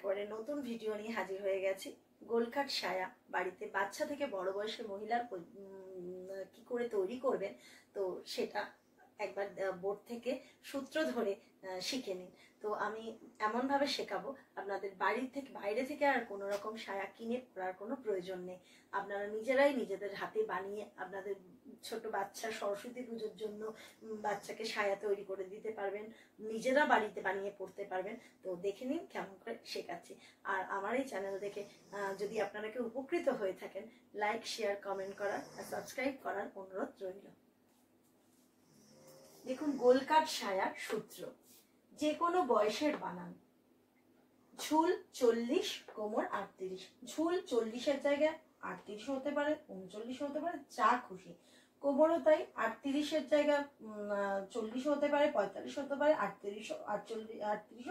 পরে নতুন ভিডিও নিয়ে হাজির হয়ে গেছি। গোলকাট সায়া বাড়িতে বাচ্চা থেকে বড় বয়সের মহিলার কি করে তৈরি করবেন, তো সেটা একবার বোর্ড থেকে সূত্র ধরে শিখে নিন। তো আমি এমনভাবে শেখাবো আপনাদের বাইরে থেকে আর কোনো রকম সায়া কিনে পরার কোনো প্রয়োজন নেই। আপনারা নিজেরাই নিজেদের হাতে বানিয়ে আপনাদের ছোট বাচ্চা সরস্বতী পুজোর জন্য বাচ্চাকে সায়া তৈরি করে দিতে পারবেন, নিজেরা বাড়িতে বানিয়ে পড়তে পারবেন। তো দেখে নিন কেমন করে শেখাচ্ছি। আর আমার এই চ্যানেল দেখে যদি আপনারা কেউ উপকৃত হয়ে থাকেন, লাইক শেয়ার কমেন্ট করার আর সাবস্ক্রাইব করার অনুরোধ রইল। দেখুন, গোলকাট সায়ার সূত্র যে কোনো বয়সের বানান। ঝুল 40, কোমর 38। ঝুল 40-এর জায়গায় 38 হতে পারে, 39 হতে পারে, যা খুশি। কোমরও তাই 38-এর জায়গায় 40 হতে পারে, 45 হতে পারে, 38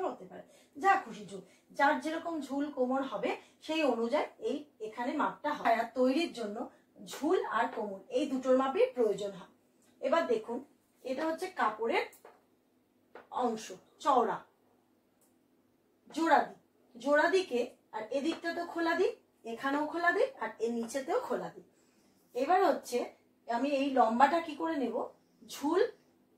হতে পারে, যা খুশি ঝুল। যার যেরকম ঝুল কোমর হবে সেই অনুযায়ী এখানে মাপটা হয়। আর তৈরির জন্য ঝুল আর কোমর এই দুটোর মাপই প্রয়োজন হয়। এবার দেখুন, এটা হচ্ছে কাপড়ের অংশ, চওড়া জোড়া দিকে, আর এদিকটা তো খোলা দিই, এখানেও খোলা দিই, আর এর নিচেতেও খোলা দিই। এবার হচ্ছে আমি এই লম্বাটা কি করে নেব, ঝুল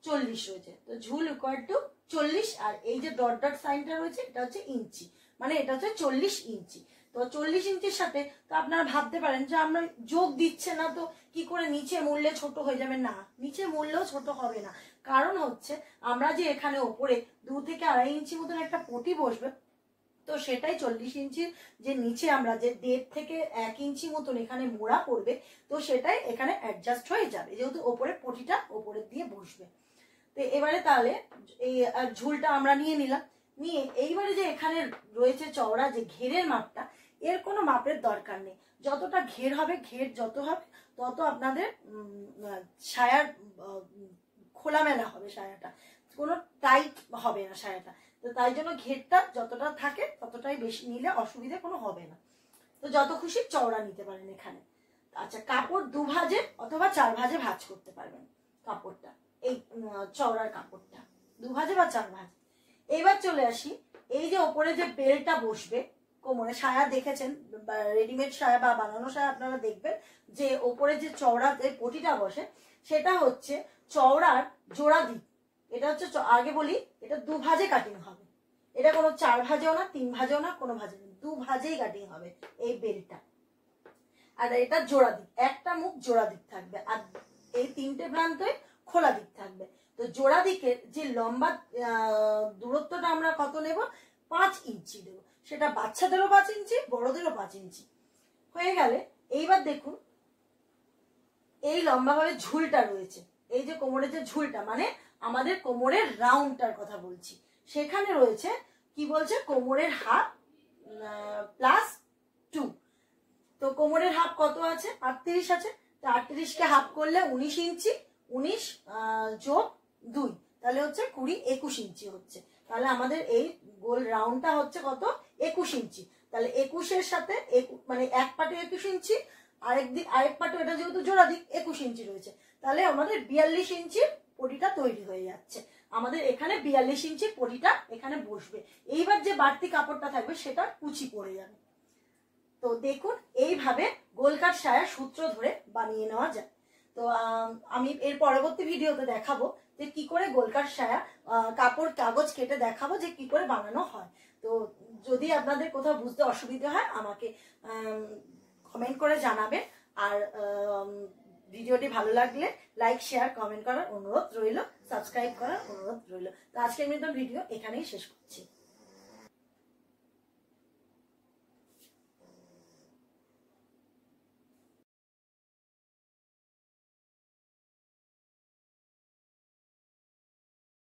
40 রয়েছে, তো ঝুল ইকুয়াল টু 40, আর এই যে ডট ডট সাইনটা রয়েছে এটা হচ্ছে ইঞ্চি, মানে এটা হচ্ছে 40 ইঞ্চি। তো 40 ইঞ্চির সাথে তো আপনারা ভাবতে পারেন যে আমরা যোগ দিচ্ছে না, তো কি করে নিচে মূল্যে ছোট হয়ে যাবে। না, নিচে মূল্যেও ছোট হবে না, কারণ হচ্ছে আমরা যে এখানে ওপরে 2 থেকে 2.5 ইঞ্চি মতন একটা পটি বসবে, তো সেটাই 40 ইঞ্চির যে নিচে আমরা যে 1.5 থেকে 1 ইঞ্চি মতন এখানে মোড়া পড়বে, তো সেটাই এখানে অ্যাডজাস্ট হয়ে যাবে, যেহেতু ওপরে পটিটা ওপরের দিয়ে বসবে। তো এবারে তাহলে এই ঝুলটা আমরা নিয়ে নিলাম, নিয়ে এইবারে যে এখানে রয়েছে চওড়া যে ঘেরের মাপটা, এর কোনো মাপের দরকার নেই। যতটা ঘের হবে, ঘের যত হবে তত আপনাদের সায়ার খোলামেলা হবে, সায়াটা কোনো টাইট হবে না সায়াটা। তো তাই জন্য ঘেরটা যতটা থাকে ততটাই বেশি নিলে অসুবিধা কোনো হবে না। তো যত খুশি চওড়া নিতে পারেন এখানে। আচ্ছা, কাপড় 2 ভাঁজে অথবা 4 ভাঁজে ভাঁজ করতে পারবেন কাপড়টা, এই চওড়ার কাপড়টা 2 ভাঁজে বা 4 ভাঁজে। এইবার চলে আসি, এই যে ওপরে যে বেলটা বসবে কোমরে, সায়া দেখেছেন রেডিমেড সায়া বা বানানো সায়া, আপনারা দেখবেন যে ওপরে যে চওড়া যে পটিটা বসে সেটা হচ্ছে চওড়ার জোড়া দিক। এটা হচ্ছে, আগে বলি, এটা 2 ভাঁজে কাটিং হবে, এটা কোনো 4 ভাঁজেও না, 3 ভাঁজেও না, কোনো ভাঁজে না, 2 ভাঁজেই কাটিং হবে এই বেলটা। আর এটা জোড়া দিক, একটা মুখ জোড়া দিক থাকবে, আর এই 3টে প্রান্তে খোলা দিক থাকবে। তো জোড়া দিকের যে লম্বা দূরত্বটা আমরা কত নেব, 5 ইঞ্চি দেবো। সেটা বাচ্চাদেরও 5 ইঞ্চি, বড়দেরও 5 ইঞ্চি হয়ে গেলে, এইবার দেখুন এই লম্বাভাবে ঝুলটা রয়েছে, এই যে কোমরের যে ঝুলটা, মানে আমাদের কোমরের রাউন্ডটার কথা বলছি, সেখানে রয়েছে কি বলছে, কোমরের হাফ +2। তো কোমরের হাফ কত আছে, 38 আছে। তো 38কে হাফ করলে 19 ইঞ্চি, 19 যোগ 2, তাহলে হচ্ছে 20, 21 ইঞ্চি হচ্ছে। তাহলে আমাদের এই গোল রাউন্ডটা হচ্ছে কত, 21 ইঞ্চি। তাহলে 21-এর সাথে মানে এক পাটে 21 ইঞ্চি, আরেক পাটে, এটা যেহেতু জোড়া দিক 21 ইঞ্চি রয়েছে, তাহলে আমাদের 42 ইঞ্চির পটিটা তৈরি হয়ে যাচ্ছে। আমাদের এখানে 42 ইঞ্চির পটিটা এখানে বসবে। এইবার যে বাড়তি কাপড়টা থাকবে সেটা কুচি পড়ে যাবে। তো দেখুন, এইভাবে গোলকাট সায়া সূত্র ধরে বানিয়ে নেওয়া যায়। তো আমি এর পরবর্তী ভিডিওতে দেখাবো যে কি করে গোলকাট সায়া কাগজ কেটে দেখাবো যে কি করে বানানো হয়। তো যদি আপনাদের কোথাও বুঝতে অসুবিধা হয় আমাকে কমেন্ট করে জানাবেন। আর ভিডিওটি ভালো লাগলে লাইক শেয়ার কমেন্ট করার অনুরোধ রইল, সাবস্ক্রাইব করার অনুরোধ রইল। তো আজকের মতো ভিডিও এখানেই শেষ করছি।